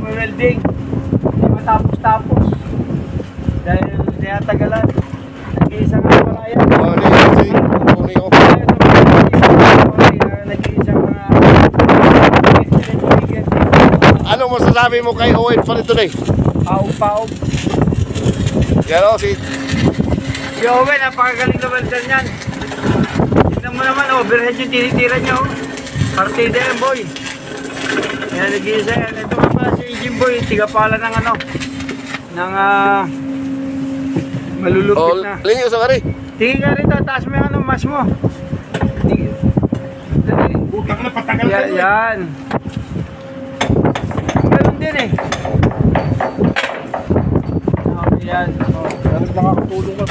welding. Hindi matapos-tapos. Dahil tinatagalan. Nag-iisa nga pala yan. Kunin ko. Nag-iisang mga Ano masasabi mo kay Owen pa rin today? paog-paog. Yan o, si Si Owen, napakagaling na welder niyan. Tignan mo naman, overhead yung tinitira niya. Partida yan, boy. Yan, nag-iisa yan. Ito nga pala si Jimboy, tigapala ng ano, ng malulupit na. Linyo sa kari. Tingin ka rito, taas mo yung ano, mas mo. Tingin. Dali. Utang na patagal Yan, kayo. yan. Ganun din eh. Okay, yan. Dapat nakakatulong ka.